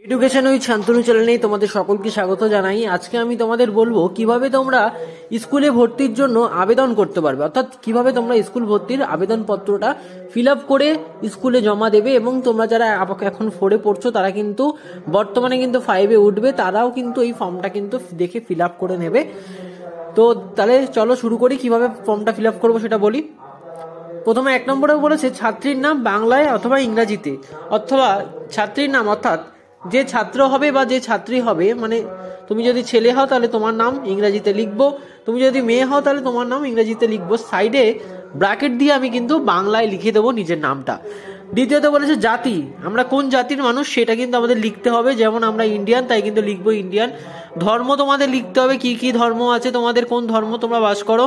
Education with Shantanu চ্যানেলে তোমাদের সকলকে স্বাগত জানাই। আজকে আমি তোমাদের বলবো কিভাবে তোমরা স্কুলে ভর্তির জন্য আবেদন করতে পারবে, অর্থাৎ কিভাবে তোমরা স্কুল ভর্তির আবেদনপত্রটা ফিল আপ করে স্কুলে জমা দেবে। এবং তোমরা যারা এখন 4-এ পড়ছো তারা কিন্তু বর্তমানে কিন্তু 5-এ উঠবে, তারাও কিন্তু এই ফর্মটা কিন্তু দেখে ফিল আপ করে নেবে। তো তাহলে চলো শুরু করি, কিভাবে ফর্মটা ফিল আপ করবো সেটা বলি। প্রথমে 1 নম্বরে বলেছে ছাত্রীর নাম বাংলায় অথবা ইংরাজিতে, অথবা ছাত্রীর নাম অর্থাৎ যে ছাত্র হবে বা যে ছাত্রী হবে, মানে তুমি যদি ছেলে হও তাহলে তোমার নাম ইংরাজিতে লিখবো, তুমি যদি মেয়ে হও তাহলে তোমার নাম ইংরাজিতে লিখবো, সাইডে ব্র্যাকেট দিয়ে আমি কিন্তু বাংলায় লিখে দেবো নিজের নামটা। দ্বিতীয়ত বলেছে জাতি, আমরা কোন জাতির মানুষ সেটা কিন্তু আমাদের লিখতে হবে, যেমন আমরা ইন্ডিয়ান তাই কিন্তু লিখবো ইন্ডিয়ান। ধর্ম তোমাদের লিখতে হবে, কি কি ধর্ম আছে তোমাদের, কোন ধর্ম তোমরা বাস করো।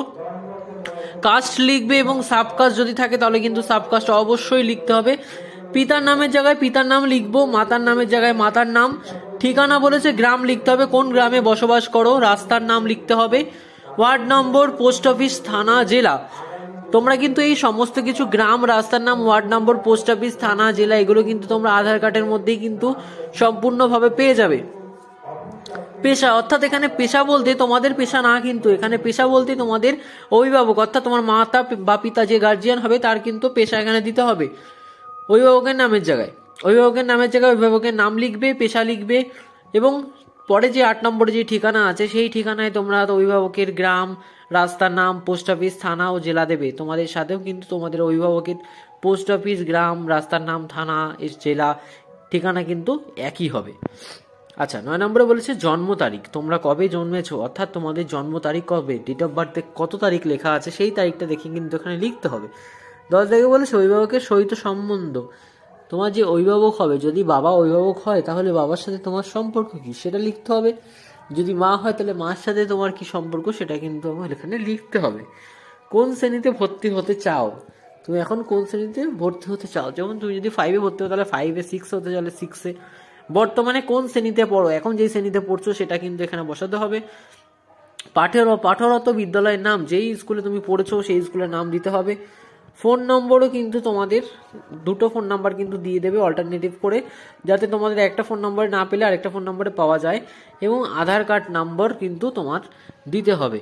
কাস্ট লিখবে এবং সাবকাস্ট যদি থাকে তাহলে কিন্তু সাবকাস্ট অবশ্যই লিখতে হবে। পিতার নামের জায়গায় পিতার নাম লিখবো, মাতার নামের জায়গায় মাতার নাম। ঠিকানা বলেছে গ্রাম লিখতে হবে, কোন গ্রামে বসবাস করো। রাস্তার নাম লিখতে হবে, ওয়ার্ড নম্বর, পোস্ট অফিস, থানা, জেলা। তোমরা কিন্তু এই সমস্ত কিছু গ্রাম, রাস্তার নাম, ওয়ার্ড নম্বর, পোস্ট অফিস, থানা, জেলা এগুলো কিন্তু তোমরা আধার কার্ডের মধ্যেই কিন্তু সম্পূর্ণভাবে পেয়ে যাবে। পেশা, অর্থাৎ এখানে পেশা বলতে তোমাদের পেশা না, কিন্তু এখানে পেশা বলতে তোমাদের অভিভাবক অর্থাৎ তোমার মাতা বা পিতা যে গার্জিয়ান হবে তার কিন্তু পেশা এখানে দিতে হবে। অভিভাবকের নামের জায়গায় অভিভাবকের নাম লিখবে, পেশা লিখবে, এবং পরে যে 8 নম্বরে যে ঠিকানা আছে সেই ঠিকানায় তোমরা অভিভাবকের গ্রাম, রাস্তার নাম, পোস্ট অফিস, থানা ও জেলা দেবে। তোমাদের সাথেও কিন্তু তোমাদের অভিভাবকের পোস্ট অফিস, গ্রাম, রাস্তার নাম, থানা, জেলা ঠিকানা কিন্তু একই হবে। আচ্ছা, 9 নম্বরে বলেছে জন্ম তারিখ, তোমরা কবে জন্মেছো অর্থাৎ তোমাদের জন্ম তারিখ কবে, ডেট অফ বার্থে কত তারিখ লেখা আছে সেই তারিখটা দেখে কিন্তু এখানে লিখতে হবে। 10 থেকে বলেছে অভিভাবকের সহিত সম্বন্ধ, তোমার যে অভিভাবক হবে যদি বাবা অভিভাবক হয় তাহলে বাবার সাথে তোমার সম্পর্ক কি সেটা লিখতে হবে, যদি মা হয় তাহলে মার সাথে তোমার কি সম্পর্ক সেটা কিন্তু আমার এখানে লিখতে হবে। কোন শ্রেণীতে ভর্তি হতে চাও, তুমি এখন কোন শ্রেণীতে ভর্তি হতে চাও, যেমন তুমি যদি 5-এ ভর্তি হো তাহলে 5-এ, 6 হতে চাইলে 6-এ, বর্তমানে কোন শ্রেণীতে পড়ো, এখন যেই শ্রেণীতে পড়ছো সেটা কিন্তু এখানে বসাতে হবে। পাঠরত বিদ্যালয়ের নাম, যেই স্কুলে তুমি পড়েছো সেই স্কুলের নাম দিতে হবে। ফোন নম্বরও কিন্তু তোমাদের 2টো ফোন নাম্বার কিন্তু দিয়ে দেবে অল্টারনেটিভ করে, যাতে তোমাদের একটা ফোন নাম্বারে না পেলে আরেকটা ফোন নাম্বারে পাওয়া যায়। এবং আধার কার্ড নাম্বার কিন্তু তোমার দিতে হবে।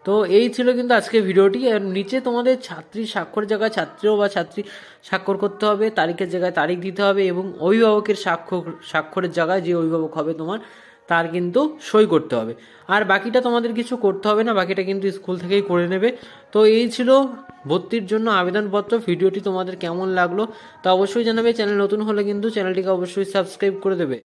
তো এই ছিল কিন্তু আজকে ভিডিওটি। আর নিচে তোমাদের ছাত্রী স্বাক্ষরের জায়গায় ছাত্র বা ছাত্রী স্বাক্ষর করতে হবে, তারিখের জায়গায় তারিখ দিতে হবে, এবং অভিভাবকের স্বাক্ষরের জায়গায় যে অভিভাবক হবে তোমার তার কিন্তু সই করতে হবে। আর বাকিটা তোমাদের কিছু করতে হবে না, বাকিটা কিন্তু স্কুল থেকেই করে নেবে। তো এই ছিল ভর্তির জন্য আবেদনপত্র। ভিডিওটি তোমাদের কেমন লাগলো তা অবশ্যই জানাবে। চ্যানেল নতুন হলে কিন্তু চ্যানেলটিকে অবশ্যই সাবস্ক্রাইব করে দেবে।